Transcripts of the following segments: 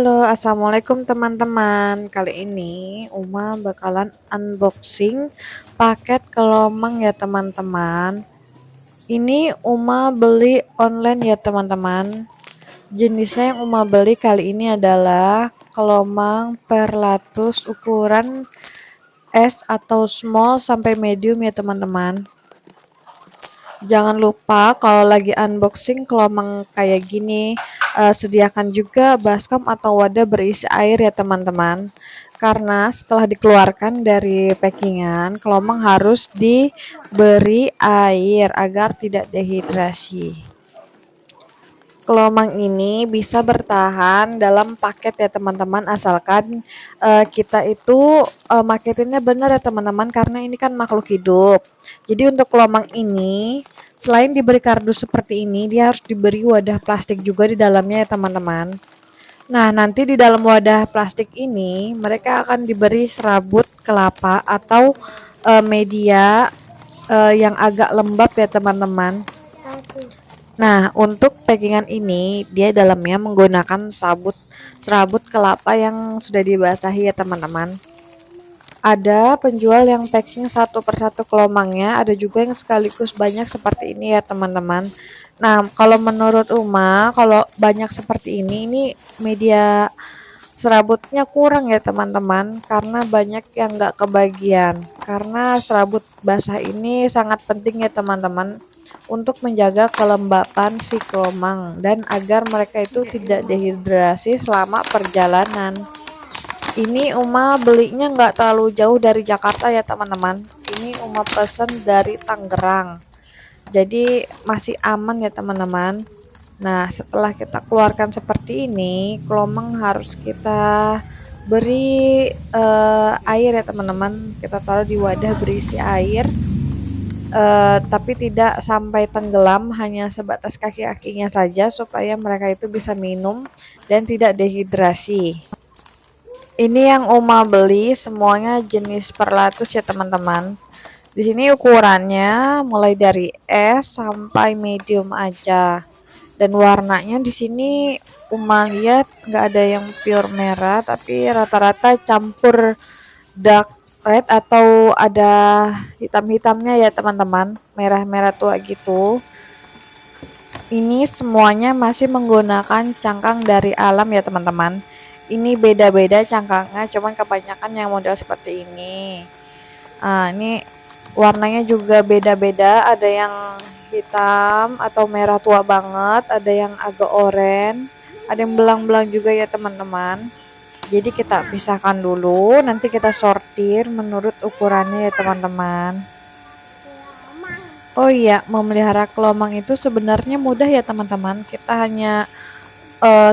Halo, assalamualaikum teman-teman. Kali ini Uma bakalan unboxing paket kelomang ya teman-teman. Ini Uma beli online ya teman-teman. Jenisnya yang Uma beli kali ini adalah kelomang perlatus ukuran S atau small sampai medium ya teman-teman. Jangan lupa kalau lagi unboxing kelomang kayak gini, sediakan juga baskom atau wadah berisi air ya teman-teman. Karena setelah dikeluarkan dari packingan, kelomang harus diberi air agar tidak dehidrasi. Kelomang ini bisa bertahan dalam paket ya teman-teman, asalkan kita itu marketinnya benar ya teman-teman, karena ini kan makhluk hidup. Jadi untuk kelomang ini selain diberi kardus seperti ini, dia harus diberi wadah plastik juga di dalamnya ya teman-teman. Nah, nanti di dalam wadah plastik ini mereka akan diberi serabut kelapa atau media yang agak lembab ya teman-teman. Nah, untuk packingan ini dia dalamnya menggunakan serabut kelapa yang sudah dibasahi ya teman-teman. Ada penjual yang packing satu persatu kelomangnya, ada juga yang sekaligus banyak seperti ini ya teman-teman. Nah, kalau menurut Uma, kalau banyak seperti ini media serabutnya kurang ya teman-teman, karena banyak yang nggak kebagian. Karena serabut basah ini sangat penting ya teman-teman untuk menjaga kelembapan si kelomang dan agar mereka itu tidak dehidrasi selama perjalanan. Ini Uma belinya nggak terlalu jauh dari Jakarta ya teman-teman. Ini Uma pesen dari Tangerang. Jadi masih aman ya teman-teman. Nah, setelah kita keluarkan seperti ini, kelomang harus kita beri air ya teman-teman. Kita taruh di wadah berisi air, tapi tidak sampai tenggelam, hanya sebatas kaki-kakinya saja supaya mereka itu bisa minum dan tidak dehidrasi. Ini yang Uma beli semuanya jenis perlatus ya teman-teman. Di sini ukurannya mulai dari S sampai medium aja. Dan warnanya di sini Uma lihat nggak ada yang pure merah, tapi rata-rata campur dark red atau ada hitam-hitamnya ya teman-teman, merah-merah tua gitu. Ini semuanya masih menggunakan cangkang dari alam ya teman-teman. Ini beda-beda cangkangnya, cuman kebanyakan yang model seperti ini. Ini warnanya juga beda-beda, ada yang hitam atau merah tua banget, ada yang agak oranye, ada yang belang-belang juga ya teman-teman. Jadi kita pisahkan dulu, nanti kita sortir menurut ukurannya ya teman-teman. Oh iya, memelihara kelomang itu sebenarnya mudah ya teman-teman. Kita hanya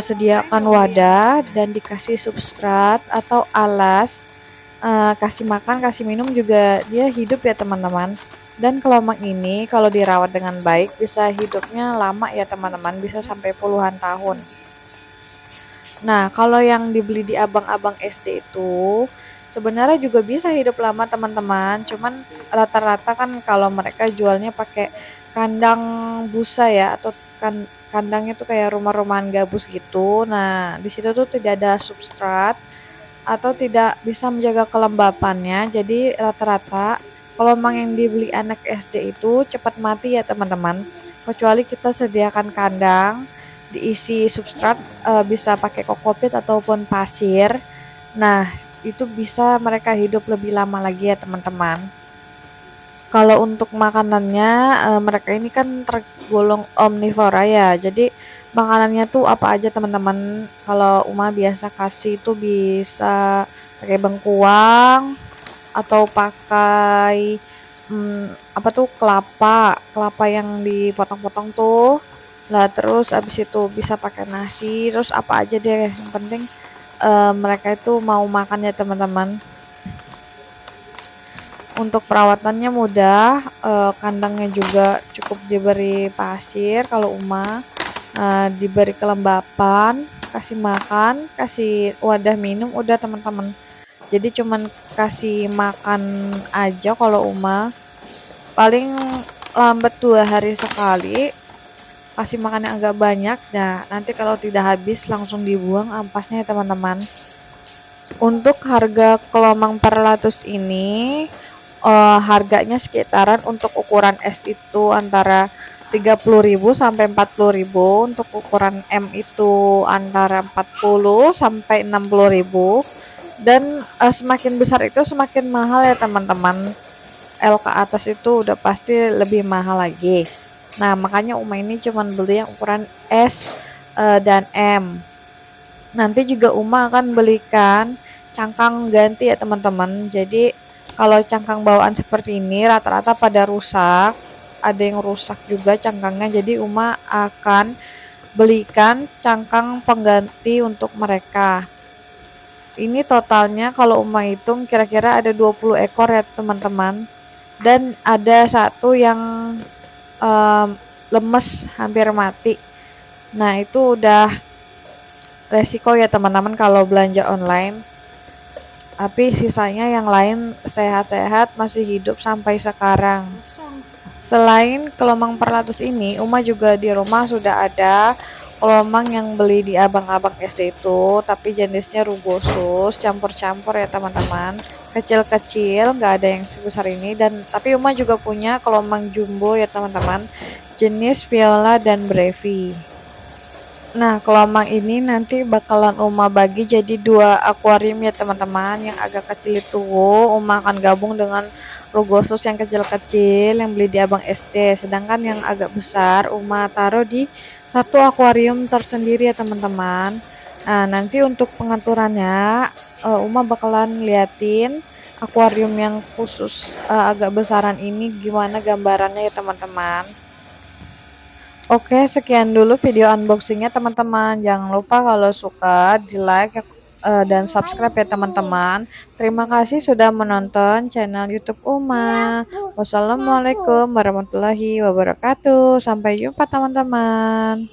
sediakan wadah dan dikasih substrat atau alas, kasih makan, kasih minum juga dia hidup ya teman-teman. Dan kelomang ini kalau dirawat dengan baik bisa hidupnya lama ya teman-teman, bisa sampai puluhan tahun. Nah, kalau yang dibeli di abang-abang SD itu sebenarnya juga bisa hidup lama teman-teman, cuman rata-rata kan kalau mereka jualnya pakai kandang busa ya, atau kandangnya tuh kayak rumah-rumahan gabus gitu. Nah, di situ tuh tidak ada substrat atau tidak bisa menjaga kelembapannya. Jadi rata-rata kelomang yang dibeli anak SD itu cepat mati ya teman-teman. Kecuali kita sediakan kandang diisi substrat, bisa pakai kokopit ataupun pasir. Nah, itu bisa mereka hidup lebih lama lagi ya teman-teman. Kalau untuk makanannya, mereka ini kan tergolong omnivora ya. Jadi makanannya tuh apa aja teman-teman. Kalau Uma biasa kasih tuh bisa pakai bengkuang atau pakai apa tuh kelapa yang dipotong-potong tuh. Lah terus abis itu bisa pakai nasi, terus apa aja deh. Yang penting mereka itu mau makan ya teman-teman. Untuk perawatannya mudah, kandangnya juga cukup diberi pasir kalau Uma, diberi kelembapan, kasih makan, kasih wadah minum, udah teman-teman. Jadi cuman kasih makan aja kalau Uma, paling lambat 2 hari sekali, kasih makan yang agak banyak. Nah, nanti kalau tidak habis langsung dibuang ampasnya ya teman-teman. Untuk harga kelomang 400 ini harganya sekitaran untuk ukuran S itu antara 30.000 sampai 40.000, untuk ukuran M itu antara 40 sampai 60.000, dan semakin besar itu semakin mahal ya teman-teman. L ke atas itu udah pasti lebih mahal lagi. Nah, makanya Uma ini cuman beli yang ukuran S dan M. Nanti juga Uma akan belikan cangkang ganti ya teman-teman. Jadi kalau cangkang bawaan seperti ini rata-rata pada rusak, ada yang rusak juga cangkangnya. Jadi Uma akan belikan cangkang pengganti untuk mereka. Ini totalnya kalau Uma hitung kira-kira ada 20 ekor ya teman-teman. Dan ada satu yang lemes hampir mati. Nah, itu udah resiko ya teman-teman kalau belanja online. Tapi sisanya yang lain sehat-sehat masih hidup sampai sekarang. Selain kelomang 400 ini, Uma juga di rumah sudah ada kelomang yang beli di abang-abang SD itu, tapi jenisnya rugosus campur-campur ya teman-teman, kecil-kecil, nggak ada yang sebesar ini. Dan tapi Uma juga punya kelomang jumbo ya teman-teman, jenis viola dan brevi. Nah, kelomang ini nanti bakalan Uma bagi jadi 2 akuarium ya teman-teman. Yang agak kecil itu Uma akan gabung dengan rugosus yang kecil-kecil yang beli di abang SD, sedangkan yang agak besar Uma taruh di satu akuarium tersendiri ya teman-teman. Nah, nanti untuk pengaturannya Uma bakalan liatin akuarium yang khusus agak besaran ini gimana gambarannya ya teman-teman. Oke, sekian dulu video unboxingnya teman-teman. Jangan lupa kalau suka di like dan subscribe ya teman-teman. Terima kasih sudah menonton channel YouTube Uma. Wassalamualaikum warahmatullahi wabarakatuh. Sampai jumpa teman-teman.